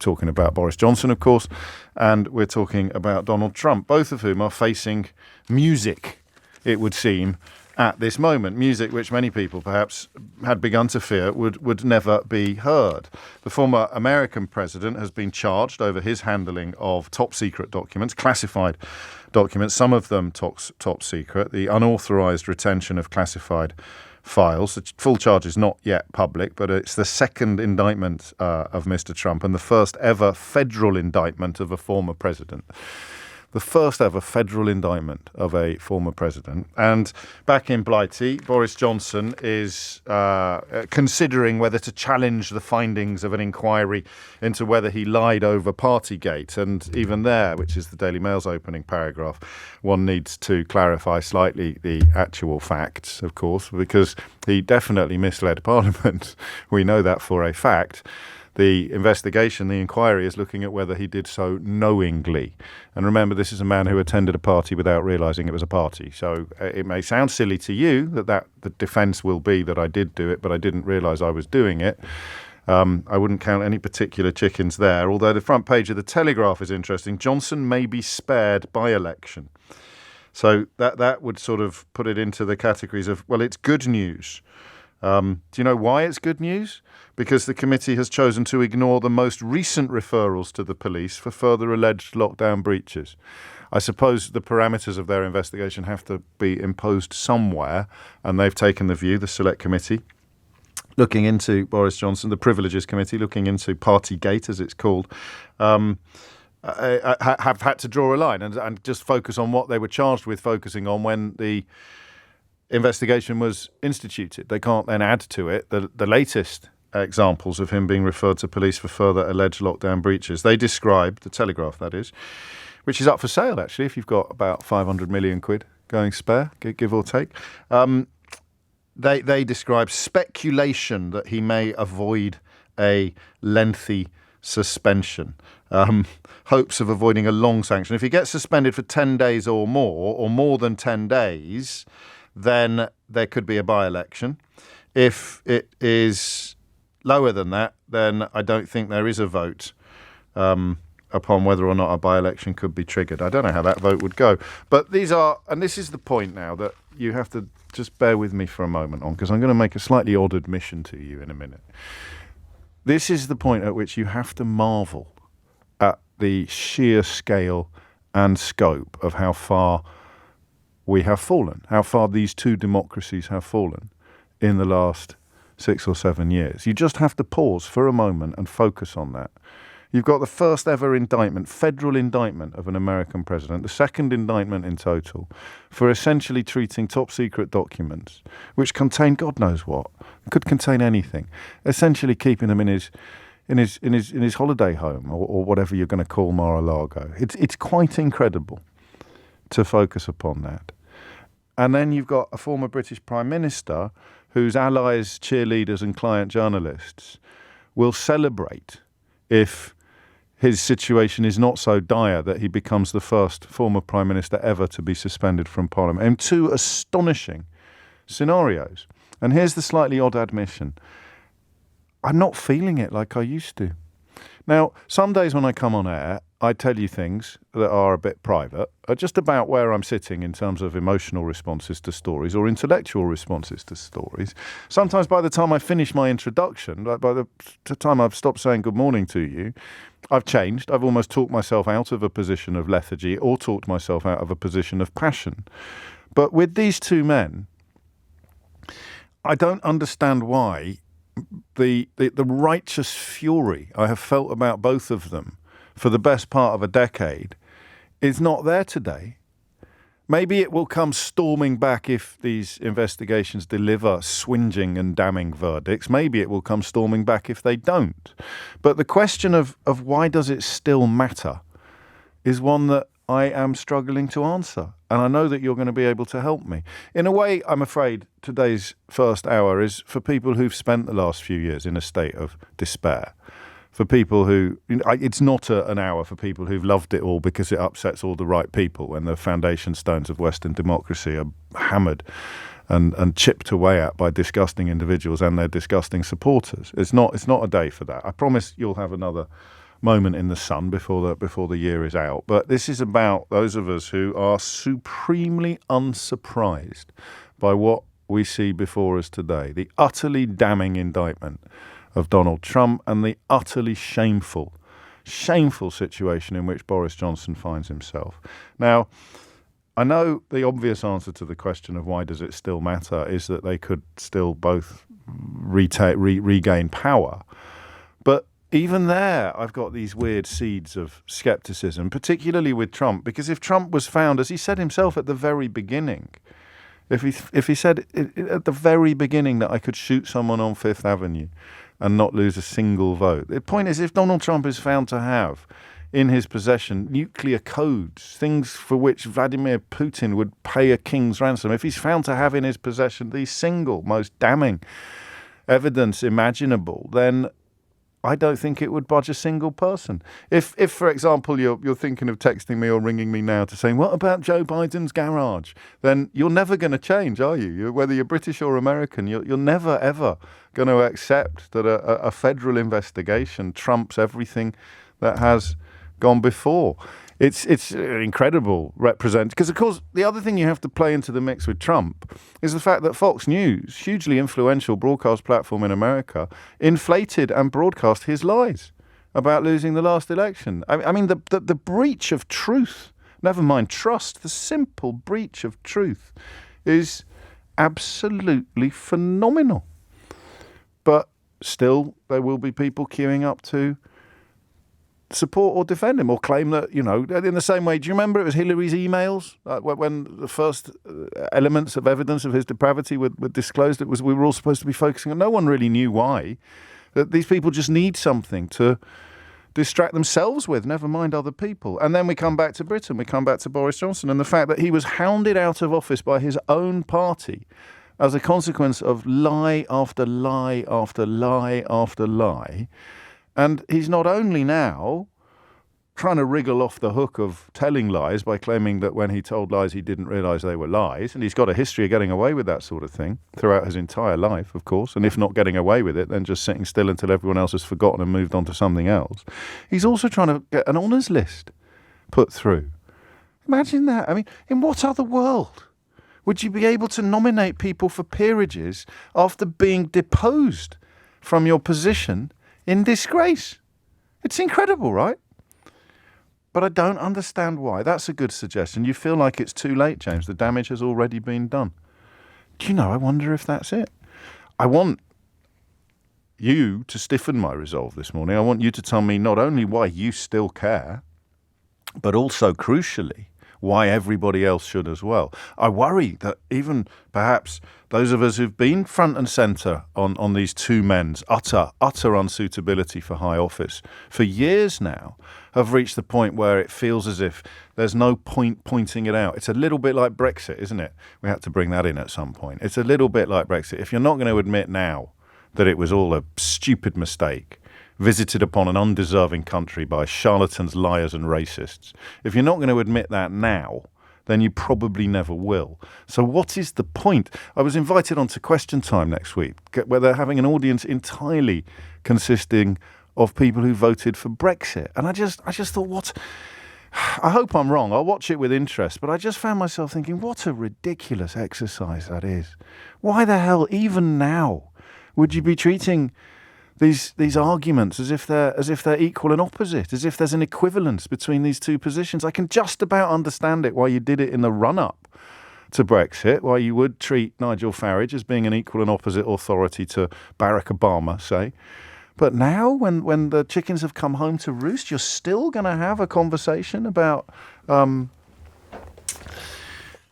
talking about Boris Johnson, of course, and we're talking about Donald Trump, both of whom are facing music, it would seem, at this moment. Music which many people perhaps had begun to fear would never be heard. The former American president has been charged over his handling of top secret documents, classified documents, some of them top secret, the unauthorized retention of classified files. The full charge is not yet public, but it's the second indictment of Mr. Trump and the first ever federal indictment of a former president. The first ever federal indictment of a former president. And back in Blighty, Boris Johnson is considering whether to challenge the findings of an inquiry into whether he lied over Partygate. And even there, which is the Daily Mail's opening paragraph, one needs to clarify slightly the actual facts, of course, because he definitely misled Parliament. We know that for a fact. The investigation, the inquiry, is looking at whether he did so knowingly. And remember, this is a man who attended a party without realising it was a party. So it may sound silly to you that the defence will be that I did do it, but I didn't realise I was doing it. I wouldn't count any particular chickens there, although the front page of the Telegraph is interesting. Johnson may be spared by-election. So that would sort of put it into the categories of, well, it's good news. Do you know why it's good news? Because the committee has chosen to ignore the most recent referrals to the police for further alleged lockdown breaches. I suppose the parameters of their investigation have to be imposed somewhere, and they've taken the view, the Select Committee, looking into Boris Johnson, the Privileges Committee, looking into Partygate, as it's called, have had to draw a line and just focus on what they were charged with focusing on when the investigation was instituted. They can't then add to it the latest examples of him being referred to police for further alleged lockdown breaches. They describe, the Telegraph that is, which is up for sale actually if you've got about 500 million quid going spare, give or take. They describe speculation that he may avoid a lengthy suspension, hopes of avoiding a long sanction. If he gets suspended for 10 days or more than 10 days, then there could be a by-election. If it is lower than that, then I don't think there is a vote upon whether or not a by-election could be triggered. I don't know how that vote would go. But these are, and this is the point now that you have to just bear with me for a moment on, because I'm going to make a slightly odd admission to you in a minute. This is the point at which you have to marvel at the sheer scale and scope of how far we have fallen, how far these two democracies have fallen in the last 6 or 7 years. You just have to pause for a moment and focus on that. You've got the first ever indictment, federal indictment of an American president, the second indictment in total, for essentially treating top secret documents, which contain God knows what, could contain anything, essentially keeping them in his holiday home or whatever you're going to call Mar-a-Lago. It's quite incredible to focus upon that. And then you've got a former British Prime Minister whose allies, cheerleaders and client journalists will celebrate if his situation is not so dire that he becomes the first former Prime Minister ever to be suspended from Parliament. In two astonishing scenarios. And here's the slightly odd admission. I'm not feeling it like I used to. Now, some days when I come on air, I tell you things that are a bit private, just about where I'm sitting in terms of emotional responses to stories or intellectual responses to stories. Sometimes by the time I finish my introduction, like by the time I've stopped saying good morning to you, I've changed. I've almost talked myself out of a position of lethargy or talked myself out of a position of passion. But with these two men, I don't understand why the righteous fury I have felt about both of them for the best part of a decade is not there today. Maybe it will come storming back if these investigations deliver swingeing and damning verdicts. Maybe it will come storming back if they don't. But the question of why does it still matter is one that I am struggling to answer. And I know that you're going to be able to help me. In a way, I'm afraid today's first hour is for people who've spent the last few years in a state of despair. For people who, it's not an hour for people who've loved it all because it upsets all the right people when the foundation stones of Western democracy are hammered and chipped away at by disgusting individuals and their disgusting supporters. It's not a day for that. I promise you'll have another moment in the sun before the year is out. But this is about those of us who are supremely unsurprised by what we see before us today. The utterly damning indictment of Donald Trump and the utterly shameful situation in which Boris Johnson finds himself. Now, I know the obvious answer to the question of why does it still matter is that they could still both regain power. But even there, I've got these weird seeds of skepticism, particularly with Trump, because if Trump was found, as he said himself at the very beginning, if he said at the very beginning that I could shoot someone on Fifth Avenue and not lose a single vote. The point is, if Donald Trump is found to have in his possession nuclear codes, things for which Vladimir Putin would pay a king's ransom, if he's found to have in his possession the single most damning evidence imaginable, then I don't think it would budge a single person. If for example, you're thinking of texting me or ringing me now to say, what about Joe Biden's garage? Then you're never going to change, are you? Whether you're British or American, you're never, ever going to accept that a federal investigation trumps everything that has gone before. It's incredible because of course the other thing you have to play into the mix with Trump is the fact that Fox News, hugely influential broadcast platform in America, inflated and broadcast his lies about losing the last election. I mean the breach of truth, never mind trust, the simple breach of truth is absolutely phenomenal. But still there will be people queuing up to support or defend him or claim that, in the same way. Do you remember it was Hillary's emails when the first elements of evidence of his depravity were disclosed? We were all supposed to be focusing on. No one really knew why. That these people just need something to distract themselves with, never mind other people. And then we come back to Britain. We come back to Boris Johnson and the fact that he was hounded out of office by his own party as a consequence of lie after lie after lie after lie. And he's not only now trying to wriggle off the hook of telling lies by claiming that when he told lies he didn't realise they were lies, and he's got a history of getting away with that sort of thing throughout his entire life, of course, and if not getting away with it, then just sitting still until everyone else has forgotten and moved on to something else. He's also trying to get an honours list put through. Imagine that. I mean, in what other world would you be able to nominate people for peerages after being deposed from your position in disgrace? It's incredible, right? But I don't understand why. That's a good suggestion. You feel like it's too late, James. The damage has already been done. Do you know, I wonder if that's it. I want you to stiffen my resolve this morning. I want you to tell me not only why you still care, but also, crucially, why everybody else should as well. I worry that even perhaps those of us who've been front and centre on these two men's utter unsuitability for high office for years now have reached the point where it feels as if there's no point pointing it out. It's a little bit like Brexit, isn't it? We had to bring that in at some point. It's a little bit like Brexit. If you're not going to admit now that it was all a stupid mistake, visited upon an undeserving country by charlatans, liars and racists. If you're not going to admit that now, then you probably never will. So what is the point? I was invited onto Question Time next week, where they're having an audience entirely consisting of people who voted for Brexit. And I just thought, what? I hope I'm wrong. I'll watch it with interest. But I just found myself thinking, what a ridiculous exercise that is. Why the hell, even now, would you be treating these arguments as if they're equal and opposite, as if there's an equivalence between these two positions? I can just about understand it why you did it in the run-up to Brexit, why you would treat Nigel Farage as being an equal and opposite authority to Barack Obama, say. But now, when the chickens have come home to roost, you're still going to have a conversation about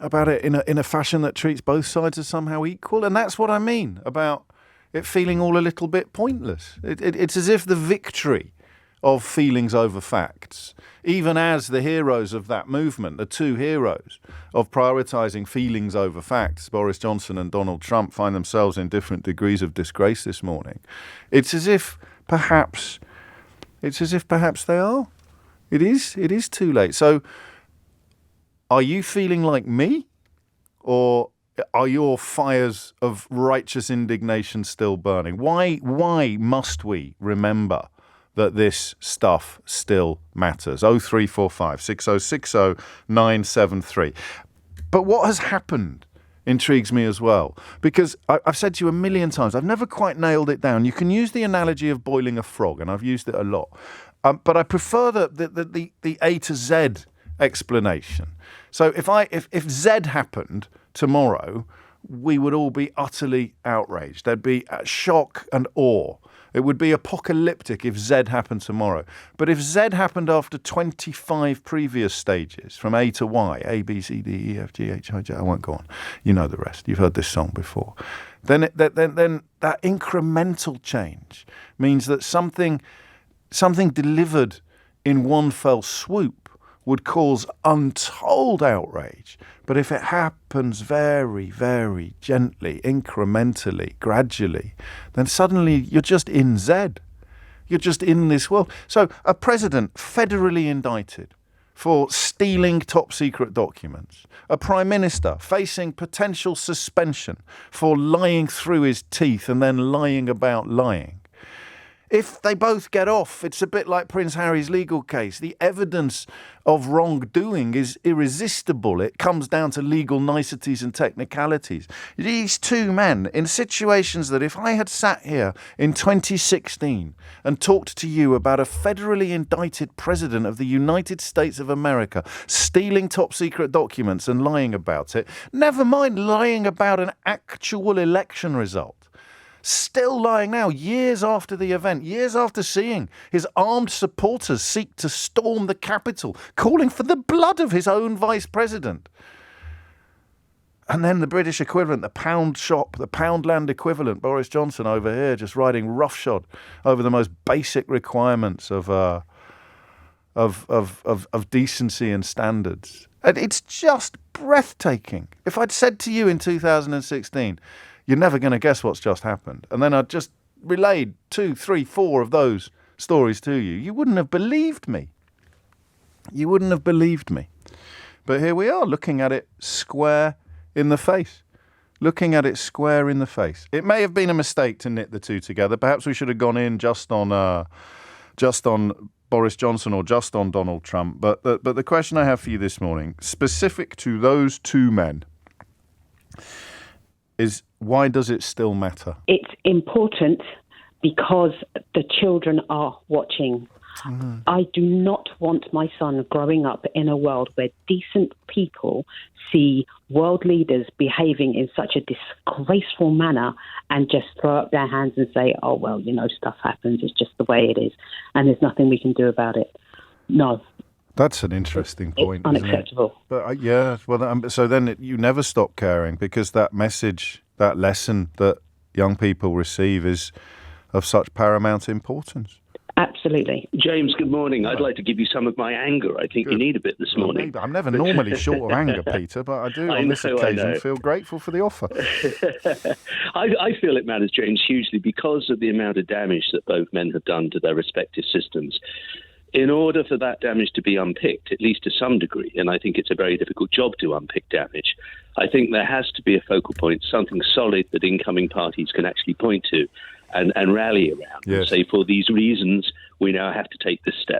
it in a fashion that treats both sides as somehow equal. And that's what I mean about it feeling all a little bit pointless. It's as if the victory of feelings over facts, even as the heroes of that movement, the two heroes of prioritising feelings over facts, Boris Johnson and Donald Trump, find themselves in different degrees of disgrace this morning. It's as if perhaps they are. It is too late. So are you feeling like me, or are your fires of righteous indignation still burning? Why must we remember that this stuff still matters. 0345 6060 973. But what has happened intrigues me as well, because I've said to you a million times, I've never quite nailed it down. You can use the analogy of boiling a frog, and I've used it a lot. But I prefer the A to Z explanation. So if Z happened tomorrow, we would all be utterly outraged. There'd be shock and awe. It would be apocalyptic if Z happened tomorrow. But if Z happened after 25 previous stages, from A to Y, A, B, C, D, E, F, G, H, I, J, I won't go on. You know the rest. You've heard this song before. Then that incremental change means that something delivered in one fell swoop would cause untold outrage. But if it happens very, very gently, incrementally, gradually, then suddenly you're just in Z. You're just in this world. So a president federally indicted for stealing top secret documents, a prime minister facing potential suspension for lying through his teeth and then lying about lying. If they both get off, it's a bit like Prince Harry's legal case. The evidence of wrongdoing is irresistible. It comes down to legal niceties and technicalities. These two men, in situations that if I had sat here in 2016 and talked to you about a federally indicted president of the United States of America stealing top secret documents and lying about it, never mind lying about an actual election result, still lying now, years after the event, years after seeing his armed supporters seek to storm the Capitol, calling for the blood of his own vice president. And then the British equivalent, the pound shop, the Poundland equivalent, Boris Johnson over here, just riding roughshod over the most basic requirements of decency and standards. And it's just breathtaking. If I'd said to you in 2016, you're never going to guess what's just happened, and then I just relayed 2, 3, 4 of those stories to you, you wouldn't have believed me. You wouldn't have believed me. But here we are, looking at it square in the face. Looking at it square in the face. It may have been a mistake to knit the two together. Perhaps we should have gone in just on Boris Johnson or just on Donald Trump. But the question I have for you this morning, specific to those two men, is why does it still matter? It's important because the children are watching. Mm-hmm. I do not want my son growing up in a world where decent people see world leaders behaving in such a disgraceful manner and just throw up their hands and say, oh, well, stuff happens. It's just the way it is. And there's nothing we can do about it. No. That's an interesting point. It's unacceptable. Isn't it? But so then you never stop caring because that message, that lesson that young people receive is of such paramount importance. Absolutely. James, good morning. I'd like to give you some of my anger. I think you need a bit this morning. I'm never normally short of anger, Peter, but I do on this occasion feel grateful for the offer. I feel it matters, James, hugely because of the amount of damage that both men have done to their respective systems. In order for that damage to be unpicked, at least to some degree, and I think it's a very difficult job to unpick damage, I think there has to be a focal point, something solid that incoming parties can actually point to and rally around. Yes. And say, for these reasons, we now have to take this step.